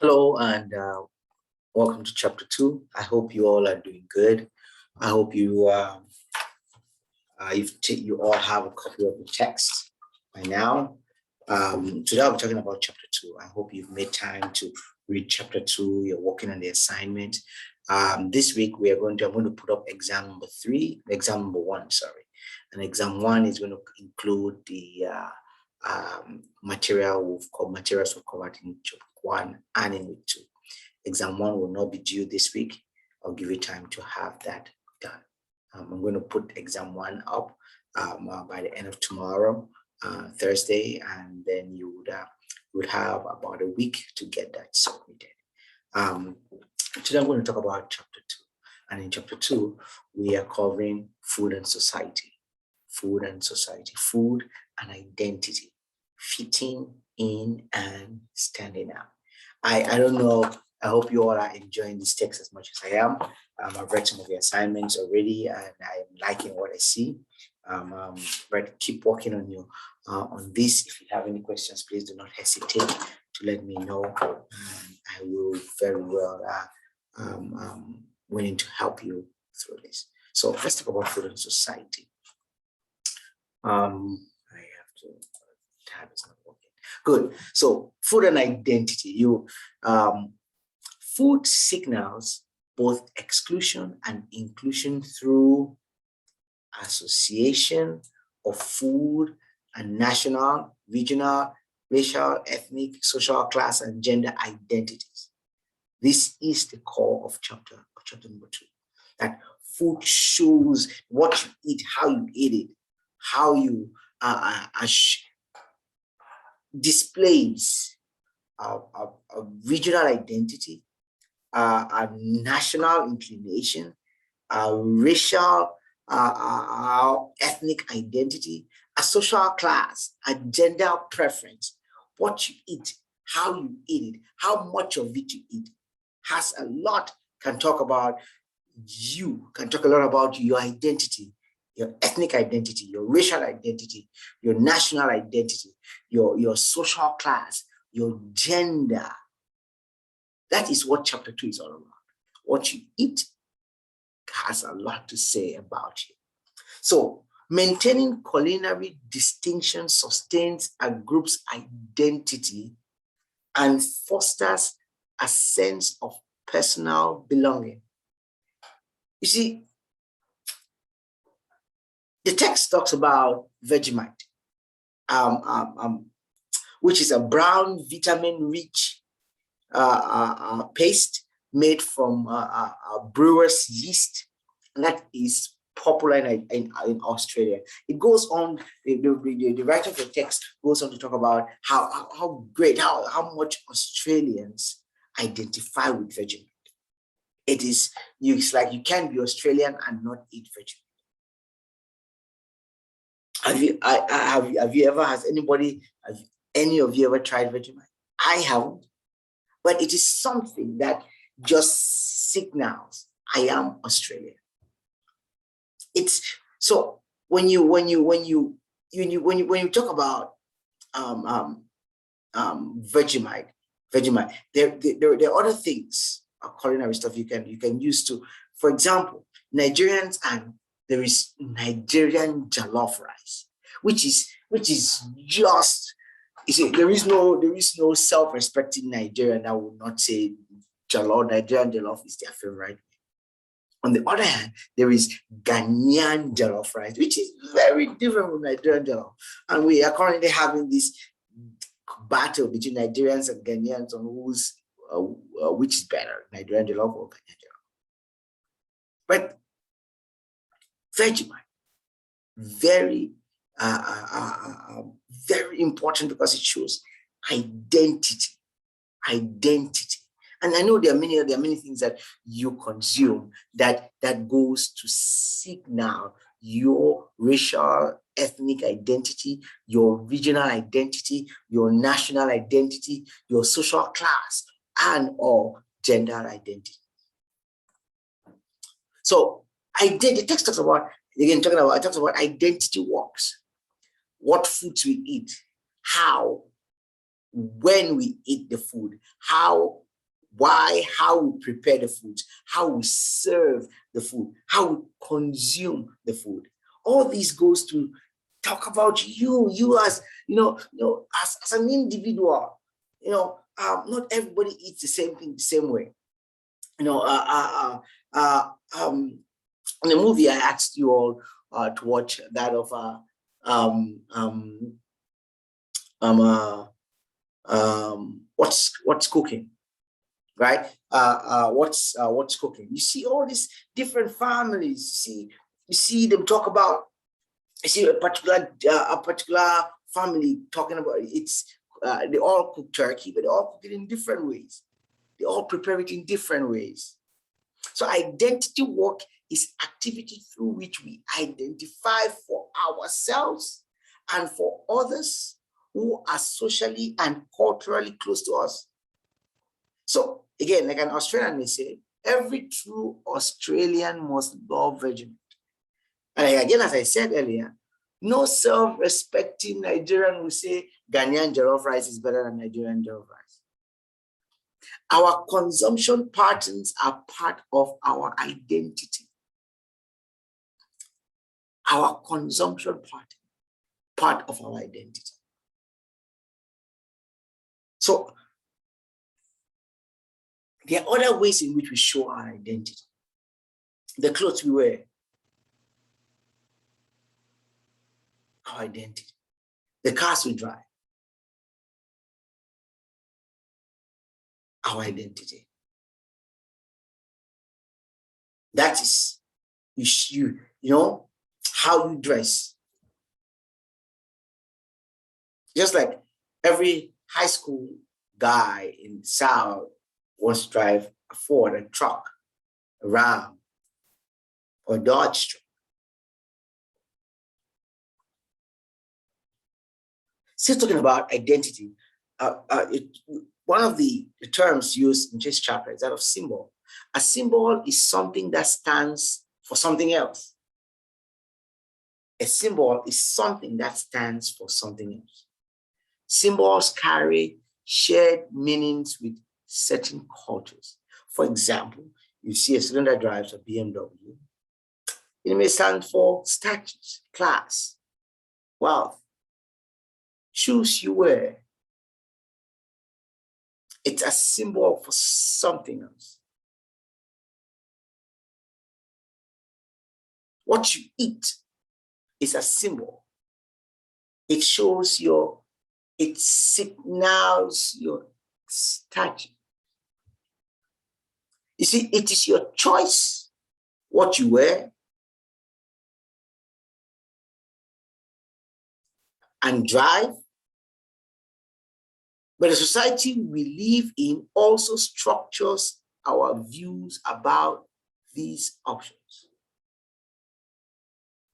Hello and welcome to chapter 2. I hope you all are doing good. I hope you all have a copy of the text by now. Today I'll be talking about chapter 2. I hope you've made time to read chapter 2. You're working on the assignment. This week I'm going to put up exam number 1, and exam 1 is going to include the materials we've covered in chapter 1 and in week 2. Exam 1 will not be due this week. I'll give you time to have that done. I'm going to put exam 1 up by the end of tomorrow, Thursday, and then you would have about a week to get that submitted. Today I'm going to talk about chapter 2. And in chapter 2, we are covering food and society. Food and society, food and identity, fitting in and standing out. I don't know. I hope you all are enjoying this text as much as I am. I've read some of the assignments already, and I'm liking what I see. But keep working on this. If you have any questions, please do not hesitate to let me know. I will very well willing to help you through this. So let's talk about food and society. I have to. Tab is not working. Good. So food and identity. Food signals both exclusion and inclusion through association of food and national, regional, racial, ethnic, social class, and gender identities. This is the core of chapter number 2. That food shows what you eat, how you eat it, how you displays a regional identity, a national inclination, a racial, ethnic identity, a social class, a gender preference. What you eat, how you eat it, how much of it you eat, has a lot. Can talk a lot about your identity, your ethnic identity, your racial identity, your national identity, your social class, your gender. That is what chapter 2 is all about. What you eat has a lot to say about you. So maintaining culinary distinction sustains a group's identity and fosters a sense of personal belonging. You see, the text talks about Vegemite, which is a brown vitamin-rich paste made from brewer's yeast, and that is popular in Australia. It goes on, the writer of the text goes on to talk about how much Australians identify with Vegemite. It's like you can't be Australian and not eat Vegemite. Have you ever, any of you ever tried Vegemite? I haven't, but it is something that just signals I am Australian. It's so when you talk about Vegemite, there are other things, culinary stuff you can use to, for example, Nigerians, and there is Nigerian jollof rice, which is just, you see, there is no self-respecting Nigerian that would not say Nigerian jollof is their favorite. On the other hand, there is Ghanaian jollof rice, which is very different from Nigerian jollof. And we are currently having this battle between Nigerians and Ghanaians on which is better, Nigerian jollof or Ghanaian jollof. But Vegemite, very important because it shows identity. And I know there are many things that you consume that goes to signal your racial, ethnic identity, your regional identity, your national identity, your social class, and or gender identity. So the text talks about, again, talks about identity works. What foods we eat, how, when we eat the food, how Why, how we prepare the food, how we serve the food, how we consume the food. All this goes to talk about you as, as an individual. Not everybody eats the same thing the same way. In the movie, I asked you all to watch that of what's cooking, right? What's cooking? You see all these different families. You see them talk about. You see a particular family talking about it's. They all cook turkey, but they all cook it in different ways. They all prepare it in different ways. So identity work is activity through which we identify for ourselves and for others who are socially and culturally close to us. So again, like an Australian may say, every true Australian must love vegetable. And again, as I said earlier, no self-respecting Nigerian will say Ghanaian jollof rice is better than Nigerian jollof rice. Our consumption patterns are part of our identity. Our consumption pattern, part of our identity. So there are other ways in which we show our identity. The clothes we wear, our identity. The cars we drive, our identity. That is, you know, how you dress. Just like every high school guy in the South wants to drive a Ford, a truck, a Ram, or a Dodge truck. Still talking about identity, one of the terms used in this chapter is that of symbol. A symbol is something that stands for something else. A symbol is something that stands for something else. Symbols carry shared meanings with certain cultures. For example, you see a student that drives a BMW. It may stand for status, class, wealth. Shoes you wear, it's a symbol for something else. What you eat is a symbol. It shows it signals your stature. You see, it is your choice what you wear and drive. But the society we live in also structures our views about these options.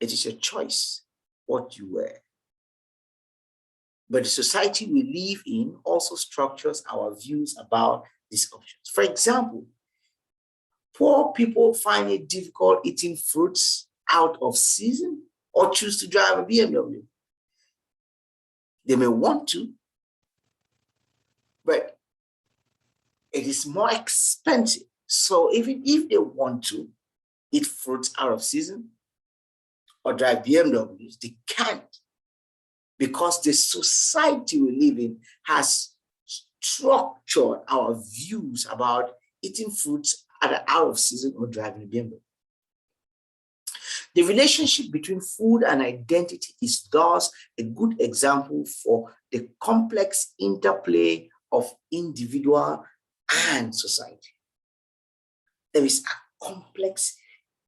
It is your choice what you wear. But the society we live in also structures our views about these options. For example, poor people find it difficult eating fruits out of season or choose to drive a BMW. They may want to, but it is more expensive. So even if they want to eat fruits out of season or drive BMWs, they can't, because the society we live in has structured our views about eating fruits either out of season or driving a BMW. The relationship between food and identity is thus a good example for the complex interplay of individual and society. There is a complex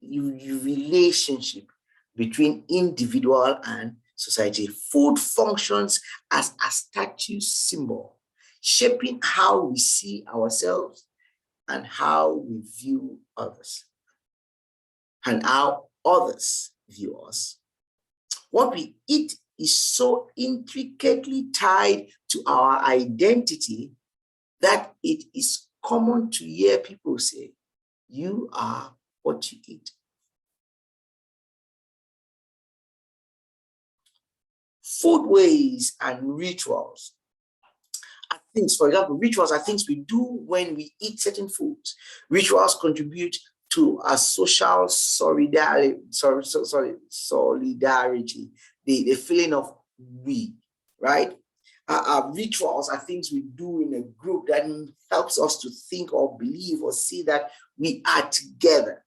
relationship between individual and society. Food functions as a status symbol, shaping how we see ourselves and how we view others, and how others view us. What we eat is so intricately tied to our identity that it is common to hear people say, "You are what you eat." Foodways and rituals are things. For example, rituals are things we do when we eat certain foods. Rituals contribute to a social solidarity, solidarity, the feeling of we, right? Rituals are things we do in a group that helps us to think or believe or see that we are together.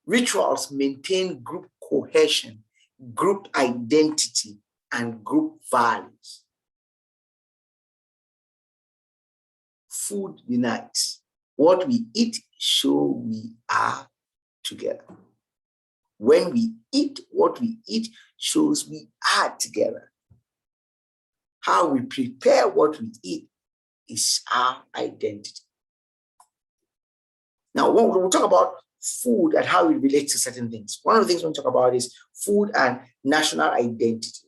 Rituals maintain group cohesion, group identity, and group values. Food unites. What we eat shows we are together. When we eat, what we eat shows we are together. How we prepare what we eat is our identity. Now, when we talk about food and how it relates to certain things, one of the things we talk about is food and national identity.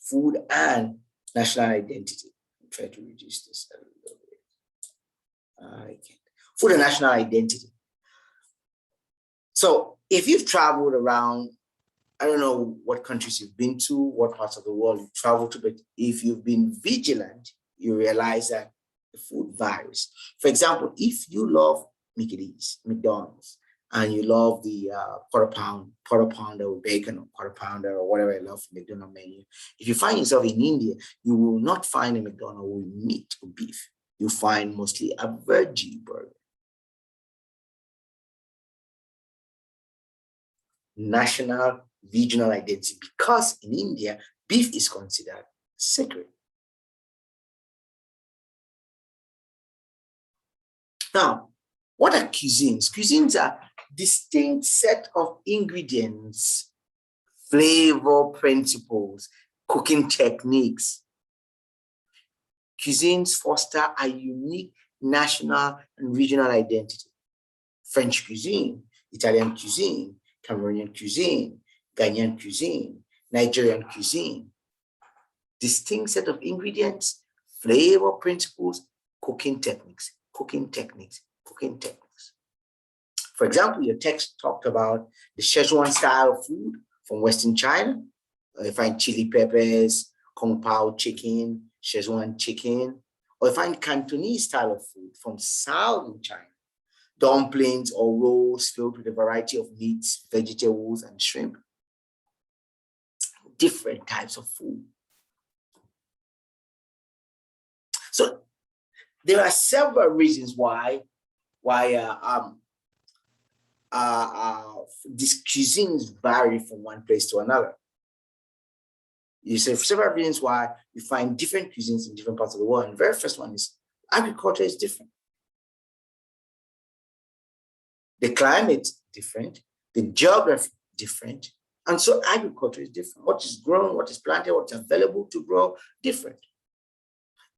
Food and national identity. I'll try to reduce this a little bit. Food and national identity. So if you've traveled around, I don't know what countries you've been to, what parts of the world you've traveled to, but if you've been vigilant, you realize that the food varies. For example, if you love Mickey D's, McDonald's, and you love the quarter pounder with bacon or quarter pounder or whatever you love from the McDonald's menu, if you find yourself in India, you will not find a McDonald's with meat or beef. You find mostly a veggie burger. National, regional identity, because in India, beef is considered sacred. Now, what are cuisines? Cuisines are distinct set of ingredients, flavor principles, cooking techniques. Cuisines foster a unique national and regional identity. French cuisine, Italian cuisine, Cameroonian cuisine, Ghanaian cuisine, Nigerian cuisine. Distinct set of ingredients, flavor principles, cooking techniques, cooking techniques, cooking techniques. For example, your text talked about the Szechuan style of food from Western China. You find chili peppers, Kung Pao chicken, Szechuan chicken, or you find Cantonese style of food from Southern China. Dumplings or rolls filled with a variety of meats, vegetables, and shrimp. Different types of food. So there are several reasons why these cuisines vary from one place to another. You say several reasons why you find different cuisines in different parts of the world. And the very first one is agriculture is different. The climate different, the geography different, and so agriculture is different. What is grown, what is planted, what's available to grow, different.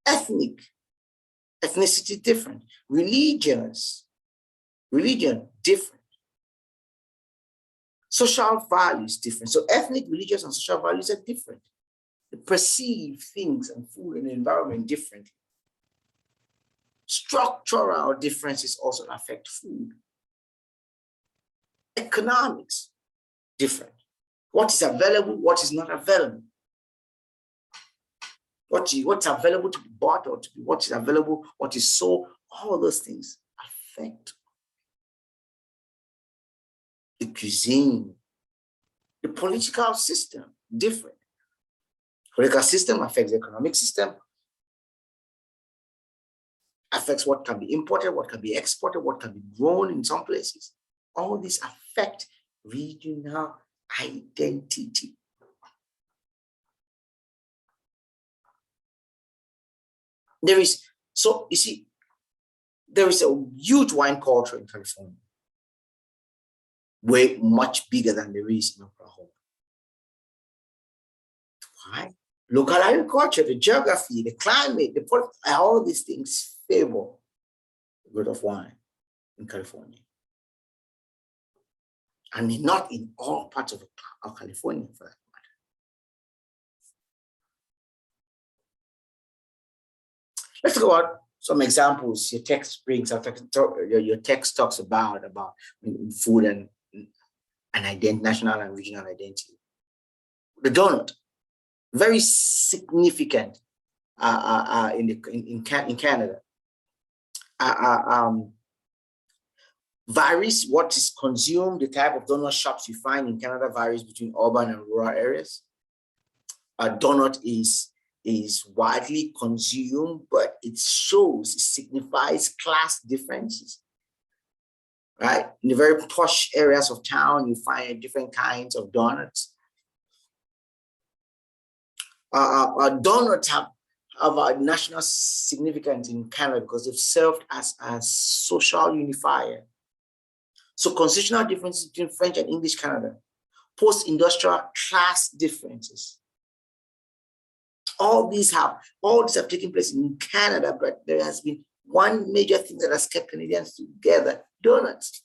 Ethnicity different. Religion different. Social values different. So ethnic, religious, and social values are different. They perceive things and food and the environment differently. Structural differences also affect food. Economics, different. What is available, what is not available. What's available to be bought or to be what is available, what is sold, all those things affect the cuisine. The political system, different. Political system affects the economic system, affects what can be imported, what can be exported, what can be grown in some places. All these affect regional identity. There is a huge wine culture in California, way much bigger than there is in Oklahoma. Why? Local agriculture, the geography, the climate, all these things favor the growth of wine in California. And not in all parts of California, for that matter. Let's talk about some examples your text brings up. Your text talks about food and national and regional identity. The donut, very significant in Canada. Varies what is consumed. The type of donut shops you find in Canada varies between urban and rural areas. A donut is widely consumed, but it signifies class differences. Right? In the very posh areas of town, you find different kinds of donuts. Donuts have a national significance in Canada because they've served as a social unifier. So constitutional differences between French and English Canada, post-industrial class differences. All these have taken place in Canada, but there has been one major thing that has kept Canadians together: donuts.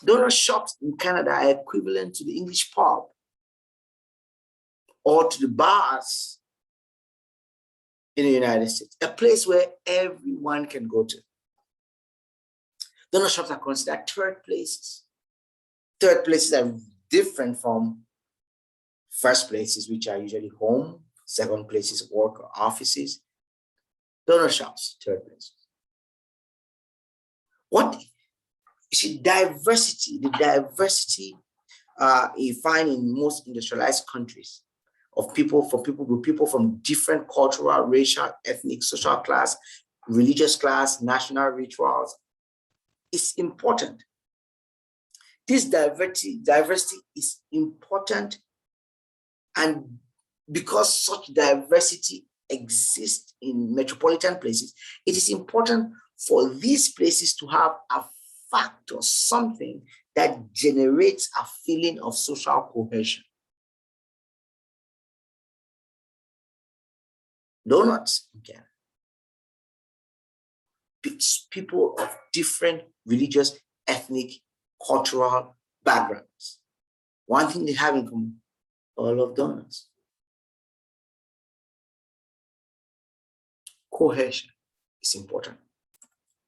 Donut shops in Canada are equivalent to the English pub or to the bars in the United States, a place where everyone can go to. Donut shops are considered third places. Third places are different from first places, which are usually home, second places, work or offices. Donut shops, third places. What you see, the diversity you find in most industrialized countries of people from different cultural, racial, ethnic, social class, religious class, national rituals is important. This diversity is important, and because such diversity exists in metropolitan places, it is important for these places to have a factor, something that generates a feeling of social cohesion. Donuts, again. People of different religious, ethnic, cultural backgrounds. One thing they have in common: all of donuts. Cohesion is important.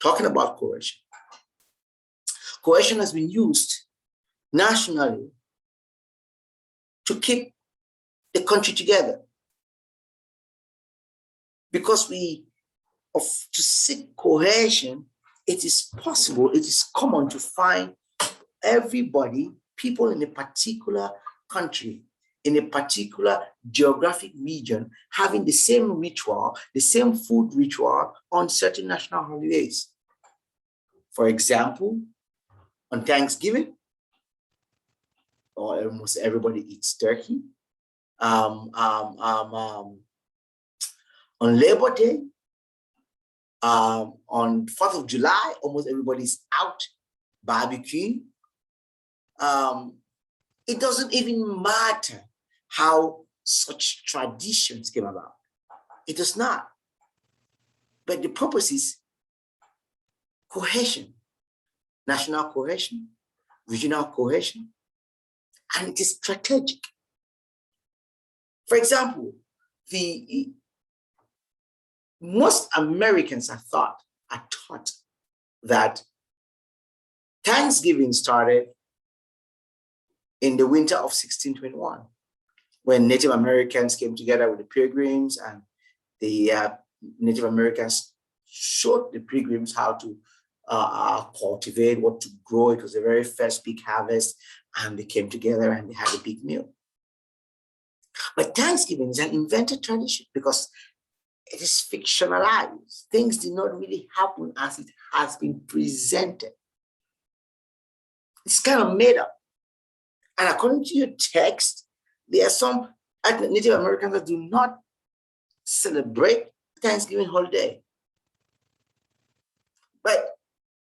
Talking about cohesion. Cohesion has been used nationally to keep the country together. Because to seek cohesion, it is possible, it is common to find everybody, people in a particular country, in a particular geographic region, having the same ritual, the same food ritual on certain national holidays. For example, on Thanksgiving, almost everybody eats turkey. On Labor Day, on 4th of July, almost everybody's out barbecuing. It doesn't even matter how such traditions came about. It does not. But the purpose is cohesion, national cohesion, regional cohesion, and it is strategic. For example, most Americans are taught that Thanksgiving started in the winter of 1621, when Native Americans came together with the Pilgrims, and the Native Americans showed the Pilgrims how to cultivate, what to grow. It was the very first big harvest, and they came together and they had a big meal. But Thanksgiving is an invented tradition because it is fictionalized. Things did not really happen as it has been presented. It's kind of made up. And according to your text, there are some Native Americans that do not celebrate Thanksgiving holiday. But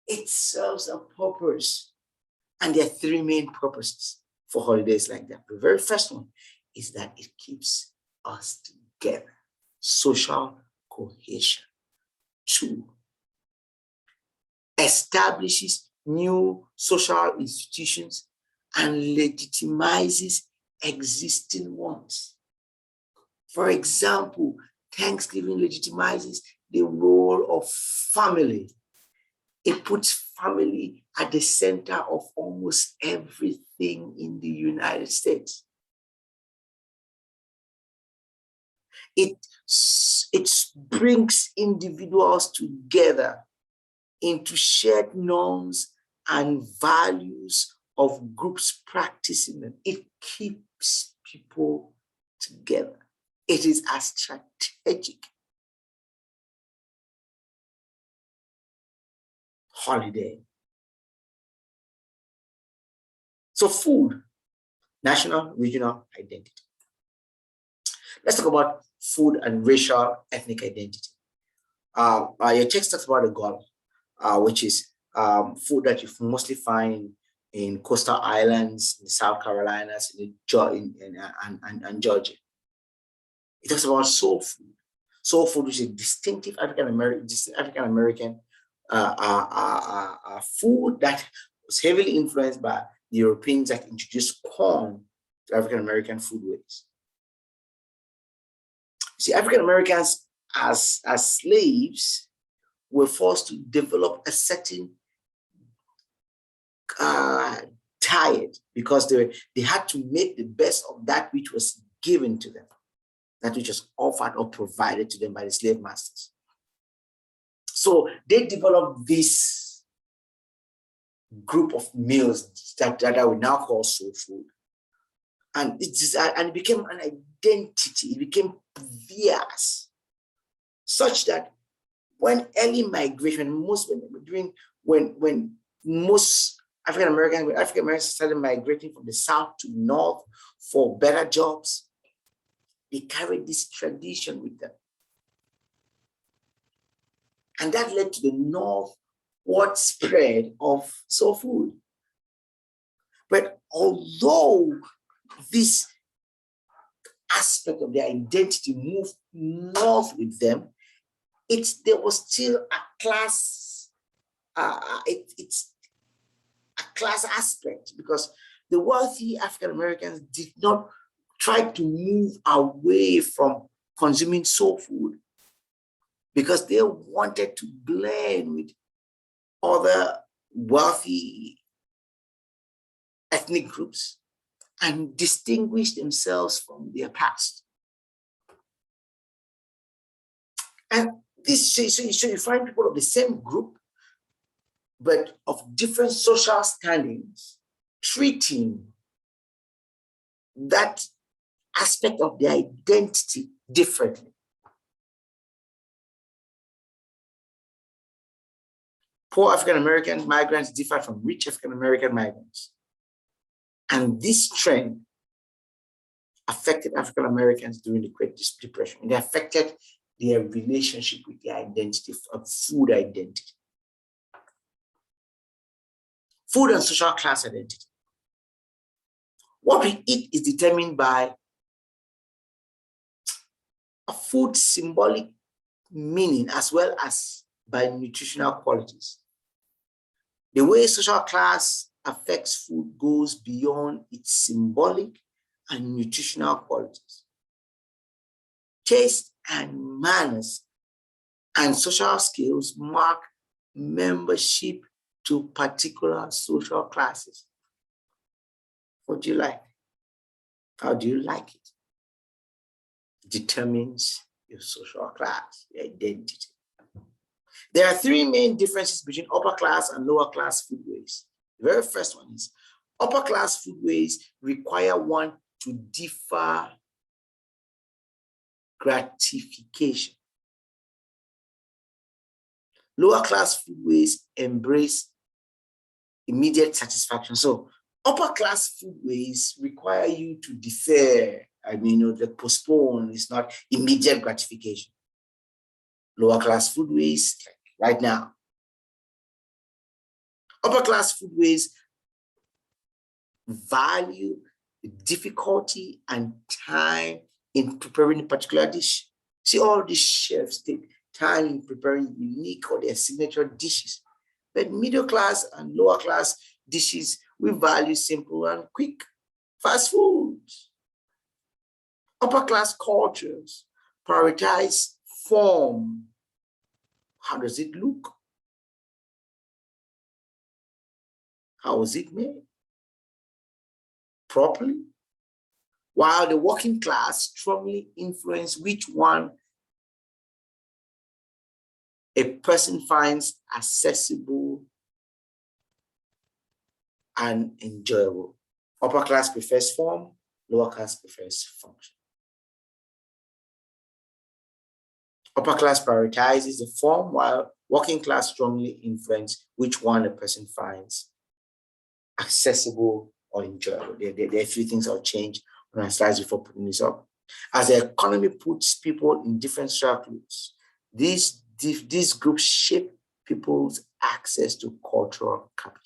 it serves a purpose. And there are three main purposes for holidays like that. The very first one is that it keeps us together. Social cohesion. 2, establishes new social institutions and legitimizes existing ones. For example, Thanksgiving legitimizes the role of family. It puts family at the center of almost everything in the United States. It brings individuals together into shared norms and values of groups practicing them. It keeps people together. It is as strategic holiday. So food, national, regional identity. Let's talk about food and racial ethnic identity. Your text talks about the Gulf, which is food that you mostly find in coastal islands, in the South Carolinas, and Georgia. It talks about soul food. Soul food, which is distinctive African American food that was heavily influenced by the Europeans that introduced corn to African American foodways. See, African Americans as slaves were forced to develop a certain diet because they had to make the best of that which was given to them, that which was offered or provided to them by the slave masters. So they developed this group of meals that I would now call soul food. And it became an identity, it became theirs, such that when early migration, when most African Americans started migrating from the South to the North for better jobs, they carried this tradition with them. And that led to the northward spread of soul food. But although this aspect of their identity moved north with them, there was still a class, it's a class aspect, because the wealthy African Americans did not try to move away from consuming soul food because they wanted to blend with other wealthy ethnic groups and distinguish themselves from their past. And this, so you find people of the same group, but of different social standings, treating that aspect of their identity differently. Poor African American migrants differ from rich African American migrants. And this trend affected African Americans during the Great Depression. It affected their relationship with their identity, of food identity. Food and social class identity. What we eat is determined by a food's symbolic meaning as well as by nutritional qualities. The way social class affects food goes beyond its symbolic and nutritional qualities. Taste and manners and social skills mark membership to particular social classes. What do you like? How do you like it? It determines your social class, your identity. There are three main differences between upper class and lower class foodways. The very first one is upper class foodways require one to defer gratification. Lower class foodways embrace immediate satisfaction. So upper class foodways require you to defer. The postpone is not immediate gratification. Lower class foodways, like right now. Upper class foodways value the difficulty and time in preparing a particular dish. See, all these chefs take time in preparing unique or their signature dishes. But middle class and lower class dishes, we value simple and quick fast food. Upper class cultures prioritize form. How does it look? How is it made? Properly? while the working class strongly influence which one a person finds accessible and enjoyable. Upper class prefers form, lower class prefers function. Upper class prioritizes the form, while working class strongly influence which one a person finds accessible or enjoyable. There are a few things I'll change on our slides before putting this up. As the economy puts people in different circles, these groups shape people's access to cultural capital.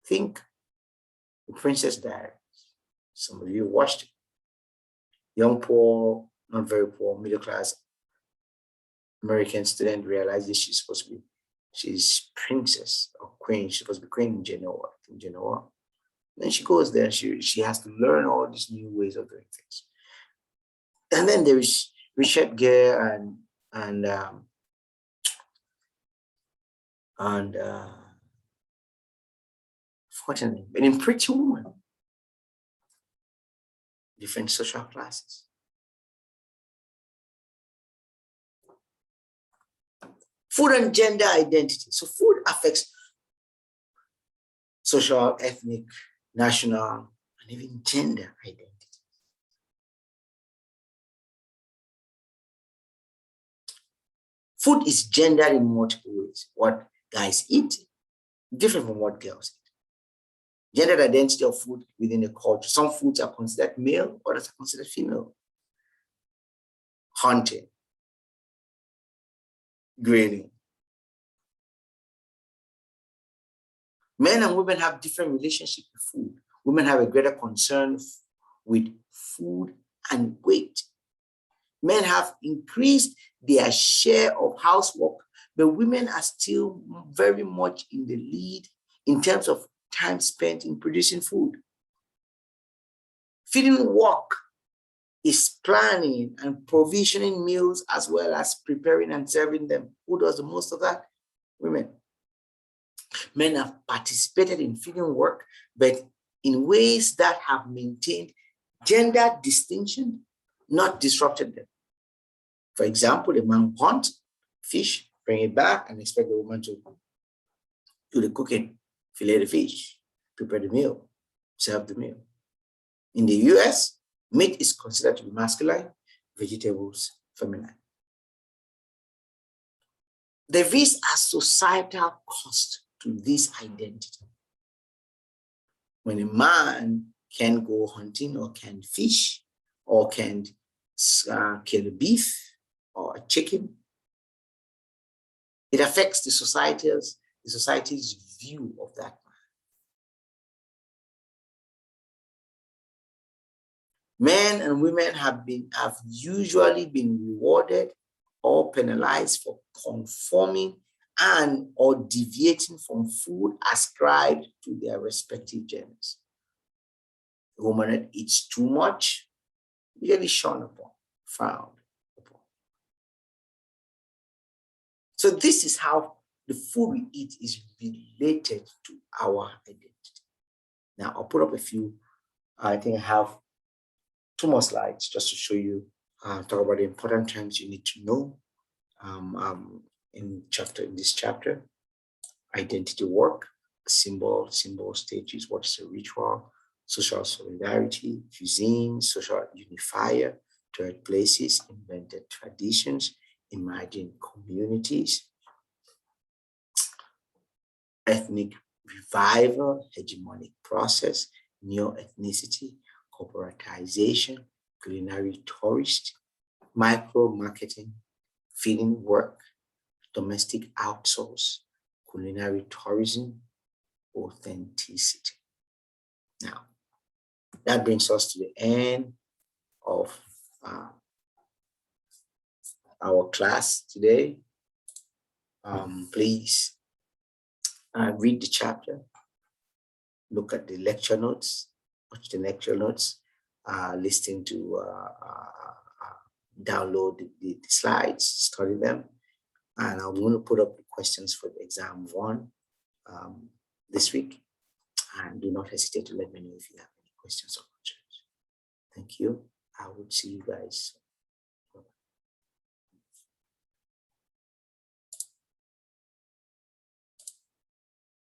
Think The Princess Diaries. Some of you watched it. Young, poor, not very poor, middle class American student realizes she's princess or queen. She's supposed to be queen in Genoa. Then she goes there and she has to learn all these new ways of doing things. And then there is Richard Gere and fortunately, but in Pretty Woman, different social classes. Food and gender identity. So food affects social, ethnic, national, and even gender identity. Food is gendered in multiple ways. What guys eat, different from what girls eat. Gendered identity of food within a culture. Some foods are considered male, others are considered female. Hunting, grilling. Men and women have different relationships with food. Women have a greater concern with food and weight. Men have increased their share of housework, but women are still very much in the lead in terms of time spent in producing food. Feeding work is planning and provisioning meals as well as preparing and serving them. Who does the most of that? Women. Men have participated in feeding work, but in ways that have maintained gender distinction, not disrupted them. For example, a man hunts fish, bring it back, and expect the woman to do the cooking, fillet the fish, prepare the meal, serve the meal. In the US, meat is considered to be masculine, vegetables feminine. There is a societal cost to this identity. When a man can go hunting or can fish or can kill a beef or a chicken, it affects the society's view of that man. Men and women have usually been rewarded or penalized for conforming and or deviating from food ascribed to their respective genders. The woman that eats too much, usually shone upon, frowned upon. So this is how the food we eat is related to our identity. Now I'll put up a few, I think I have 2 more slides just to show you, talk about the important terms you need to know in this chapter. Identity work, symbol stages, what's a ritual, social solidarity, cuisine, social unifier, third places, invented traditions, emerging communities, ethnic revival, hegemonic process, neo-ethnicity, corporatization, culinary tourist, micro-marketing, feeding work, domestic outsource, culinary tourism, authenticity. Now, that brings us to the end of our class today. Please read the chapter, look at the lecture notes, watch the lecture notes, listen to download the slides, study them, and I'm going to put up the questions for the exam 1 this week. And do not hesitate to let me know if you have any questions or concerns. Thank you. I will see you guys